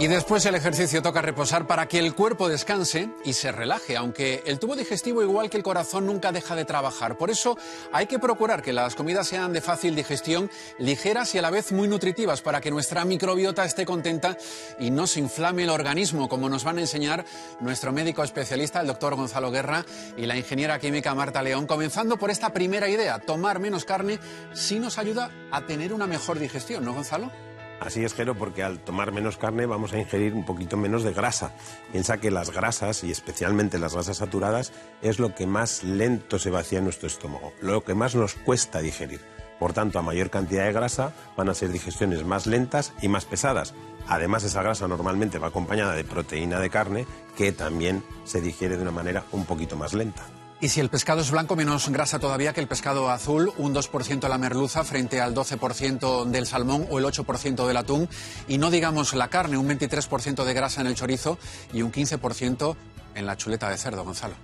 Y después del ejercicio toca reposar para que el cuerpo descanse y se relaje, aunque el tubo digestivo, igual que el corazón, nunca deja de trabajar. Por eso hay que procurar que las comidas sean de fácil digestión, ligeras y a la vez muy nutritivas, para que nuestra microbiota esté contenta y no se inflame el organismo, como nos van a enseñar nuestro médico especialista, el doctor Gonzalo Guerra, y la ingeniera química Marta León, comenzando por esta primera idea: tomar menos carne sí nos ayuda a tener una mejor digestión, ¿no, Gonzalo? Así es, Jero, porque al tomar menos carne vamos a ingerir un poquito menos de grasa. Piensa que las grasas, y especialmente las grasas saturadas, es lo que más lento se vacía en nuestro estómago, lo que más nos cuesta digerir. Por tanto, a mayor cantidad de grasa van a ser digestiones más lentas y más pesadas. Además, esa grasa normalmente va acompañada de proteína de carne, que también se digiere de una manera un poquito más lenta. Y si el pescado es blanco, menos grasa todavía que el pescado azul, un 2% la merluza frente al 12% del salmón o el 8% del atún. Y no digamos la carne, un 23% de grasa en el chorizo y un 15% en la chuleta de cerdo, Gonzalo.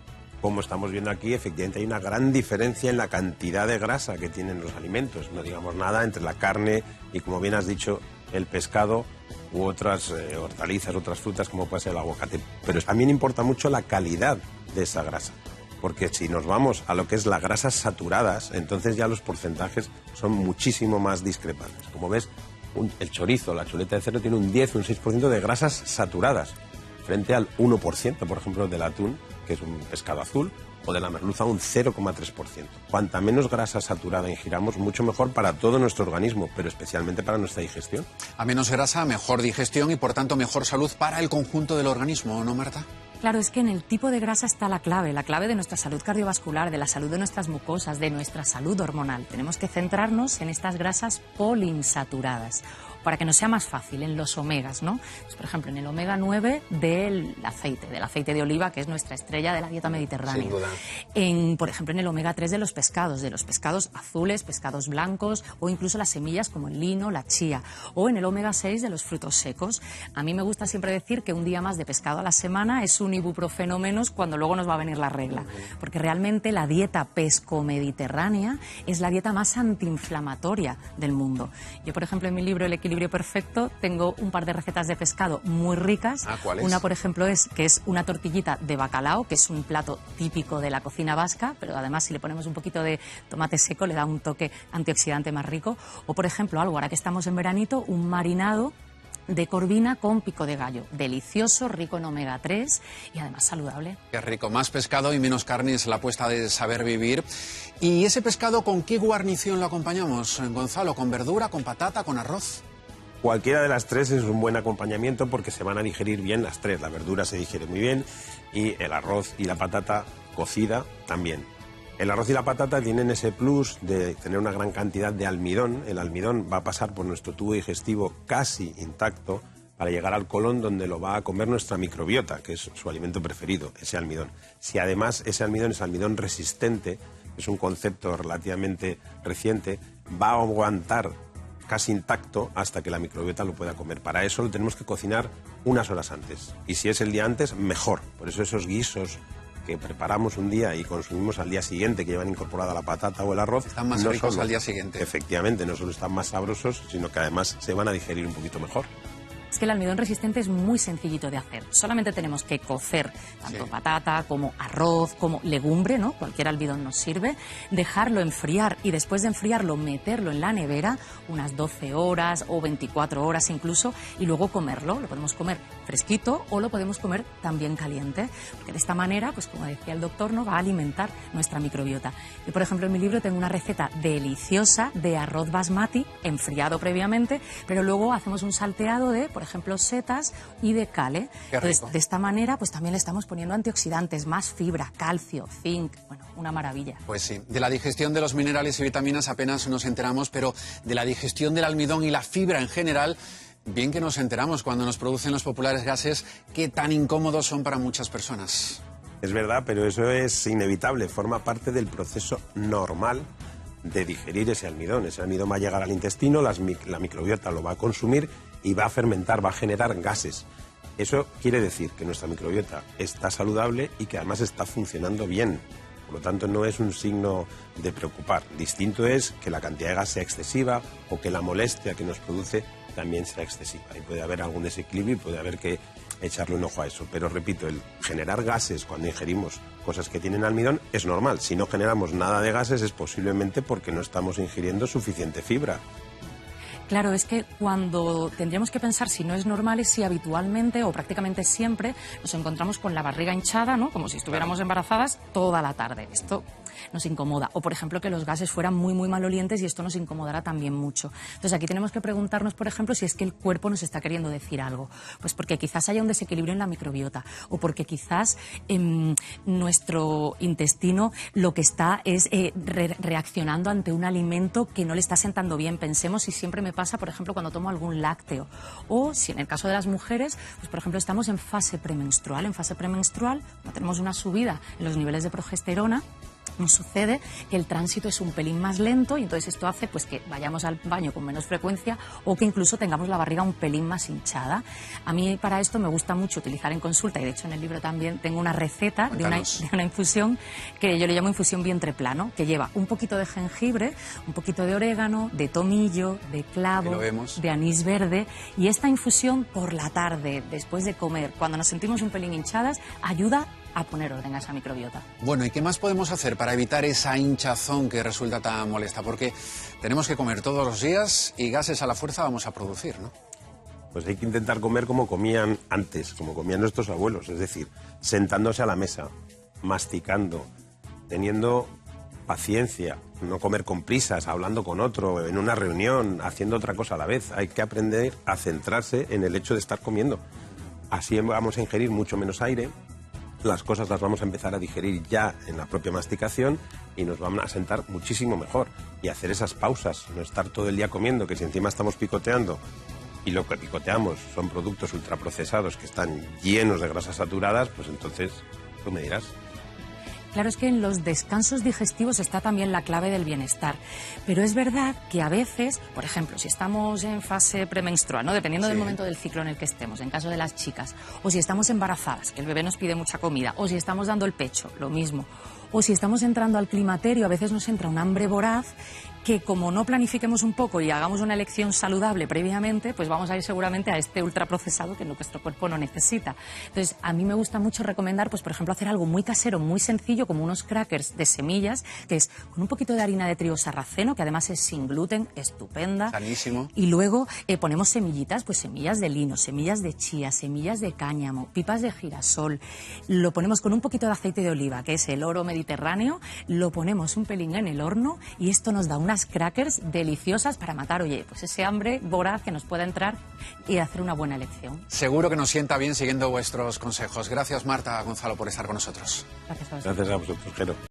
Como estamos viendo aquí, efectivamente hay una gran diferencia en la cantidad de grasa que tienen los alimentos. No digamos nada entre la carne y, como bien has dicho, el pescado u otras hortalizas, otras frutas como puede ser el aguacate. Pero también importa mucho la calidad de esa grasa. Porque si nos vamos a lo que es las grasas saturadas, entonces ya los porcentajes son muchísimo más discrepantes. Como ves, el chorizo, la chuleta de cerdo, tiene un 10 o un 6% de grasas saturadas, frente al 1%, por ejemplo, del atún, que es un pescado azul, o de la merluza, un 0,3%. Cuanta menos grasa saturada ingiramos, mucho mejor para todo nuestro organismo, pero especialmente para nuestra digestión. A menos grasa, mejor digestión y, por tanto, mejor salud para el conjunto del organismo, ¿no, Marta? Claro, es que en el tipo de grasa está la clave de nuestra salud cardiovascular, de la salud de nuestras mucosas, de nuestra salud hormonal. Tenemos que centrarnos en estas grasas poliinsaturadas, para que nos sea más fácil, en los omegas, ¿no? Pues, por ejemplo, en el omega 9 del aceite de oliva, que es nuestra estrella de la dieta mediterránea. Sin duda. Por ejemplo, en el omega 3 de los pescados azules, pescados blancos, o incluso las semillas como el lino, la chía, o en el omega 6 de los frutos secos. A mí me gusta siempre decir que un día más de pescado a la semana es un ibuprofeno menos cuando luego nos va a venir la regla, porque realmente la dieta pesco-mediterránea es la dieta más antiinflamatoria del mundo. Yo, por ejemplo, en mi libro El equilibrio perfecto tengo un par de recetas de pescado muy ricas. ¿Cuál es? Una, por ejemplo, es una tortillita de bacalao, que es un plato típico de la cocina vasca, pero además si le ponemos un poquito de tomate seco le da un toque antioxidante más rico. O, por ejemplo, ahora que estamos en veranito, un marinado de corvina con pico de gallo. Delicioso, rico en omega 3 y además saludable. Qué rico, más pescado y menos carne es la apuesta de saber vivir. ¿Y ese pescado con qué guarnición lo acompañamos, Gonzalo? ¿Con verdura, con patata, con arroz? Cualquiera de las tres es un buen acompañamiento porque se van a digerir bien las tres. La verdura se digiere muy bien y el arroz y la patata cocida también. El arroz y la patata tienen ese plus de tener una gran cantidad de almidón. El almidón va a pasar por nuestro tubo digestivo casi intacto para llegar al colon, donde lo va a comer nuestra microbiota, que es su alimento preferido, ese almidón. Si además ese almidón es almidón resistente, es un concepto relativamente reciente, va a aguantar casi intacto hasta que la microbiota lo pueda comer. Para eso lo tenemos que cocinar unas horas antes. Y si es el día antes, mejor. Por eso esos guisos que preparamos un día y consumimos al día siguiente, que llevan incorporada la patata o el arroz, están más ricos al día siguiente. Efectivamente, no solo están más sabrosos, sino que además se van a digerir un poquito mejor. Es que el almidón resistente es muy sencillito de hacer. Solamente tenemos que cocer tanto patata como arroz, como legumbre, ¿no? Cualquier almidón nos sirve. Dejarlo enfriar y después de enfriarlo meterlo en la nevera unas 12 horas o 24 horas incluso y luego comerlo. Lo podemos comer fresquito o lo podemos comer también caliente. Porque de esta manera, pues como decía el doctor, ¿no?, va a alimentar nuestra microbiota. Yo, por ejemplo, en mi libro tengo una receta deliciosa de arroz basmati enfriado previamente, pero luego hacemos un salteado de, por ejemplo, setas y de cale. Entonces, de esta manera, pues también le estamos poniendo antioxidantes, más fibra, calcio, zinc, bueno, una maravilla. Pues sí, de la digestión de los minerales y vitaminas apenas nos enteramos, pero de la digestión del almidón y la fibra en general, bien que nos enteramos cuando nos producen los populares gases que tan incómodos son para muchas personas. Es verdad, pero eso es inevitable, forma parte del proceso normal de digerir ese almidón. Ese almidón va a llegar al intestino, la microbiota lo va a consumir y va a fermentar, va a generar gases. Eso quiere decir que nuestra microbiota está saludable y que además está funcionando bien. Por lo tanto, no es un signo de preocupar. Distinto es que la cantidad de gas sea excesiva o que la molestia que nos produce también será excesiva. Y puede haber algún desequilibrio y puede haber que echarle un ojo a eso. Pero repito, el generar gases cuando ingerimos cosas que tienen almidón es normal. Si no generamos nada de gases es posiblemente porque no estamos ingiriendo suficiente fibra. Claro, es que cuando tendríamos que pensar si no es normal es si habitualmente o prácticamente siempre nos encontramos con la barriga hinchada, ¿no? Como si estuviéramos embarazadas toda la tarde. Esto nos incomoda. O, por ejemplo, que los gases fueran muy, muy malolientes y esto nos incomodará también mucho. Entonces, aquí tenemos que preguntarnos, por ejemplo, si es que el cuerpo nos está queriendo decir algo. Pues porque quizás haya un desequilibrio en la microbiota o porque quizás nuestro intestino lo que está es reaccionando ante un alimento que no le está sentando bien. Pensemos si siempre me pasa, por ejemplo, cuando tomo algún lácteo. O si en el caso de las mujeres, pues por ejemplo, estamos en fase premenstrual. En fase premenstrual, cuando tenemos una subida en los niveles de progesterona, nos sucede que el tránsito es un pelín más lento y entonces esto hace pues que vayamos al baño con menos frecuencia o que incluso tengamos la barriga un pelín más hinchada. A mí para esto me gusta mucho utilizar en consulta y de hecho en el libro también tengo una receta de una infusión que yo le llamo infusión vientre plano, que lleva un poquito de jengibre, un poquito de orégano, de tomillo, de clavo, de anís verde, y esta infusión por la tarde, después de comer, cuando nos sentimos un pelín hinchadas, ayuda a poner orden a esa microbiota. Bueno, ¿y qué más podemos hacer para evitar esa hinchazón que resulta tan molesta? Porque tenemos que comer todos los días y gases a la fuerza vamos a producir, ¿no? Pues hay que intentar comer como comían antes, como comían nuestros abuelos, es decir, sentándose a la mesa, masticando, teniendo paciencia, no comer con prisas, hablando con otro, en una reunión, haciendo otra cosa a la vez. Hay que aprender a centrarse en el hecho de estar comiendo. Así vamos a ingerir mucho menos aire, las cosas las vamos a empezar a digerir ya en la propia masticación y nos van a sentar muchísimo mejor. Y hacer esas pausas, no estar todo el día comiendo, que si encima estamos picoteando y lo que picoteamos son productos ultraprocesados que están llenos de grasas saturadas, pues entonces tú me dirás. Claro, es que en los descansos digestivos está también la clave del bienestar. Pero es verdad que a veces, por ejemplo, si estamos en fase premenstrual, ¿no? Dependiendo del momento del ciclo en el que estemos, en caso de las chicas, o si estamos embarazadas, que el bebé nos pide mucha comida, o si estamos dando el pecho, lo mismo, o si estamos entrando al climaterio, a veces nos entra un hambre voraz que como no planifiquemos un poco y hagamos una elección saludable previamente, pues vamos a ir seguramente a este ultraprocesado que nuestro cuerpo no necesita. Entonces, a mí me gusta mucho recomendar, pues por ejemplo, hacer algo muy casero, muy sencillo, como unos crackers de semillas, que es con un poquito de harina de trigo sarraceno, que además es sin gluten, estupenda. Sanísimo. Y luego ponemos semillitas, pues semillas de lino, semillas de chía, semillas de cáñamo, pipas de girasol. Lo ponemos con un poquito de aceite de oliva, que es el oro mediterráneo, lo ponemos un pelín en el horno y esto nos da unas crackers deliciosas para matar, oye, pues ese hambre voraz que nos pueda entrar y hacer una buena elección. Seguro que nos sienta bien siguiendo vuestros consejos. Gracias, Marta, Gonzalo, por estar con nosotros. Gracias a vosotros. Gracias a vosotros, Jero.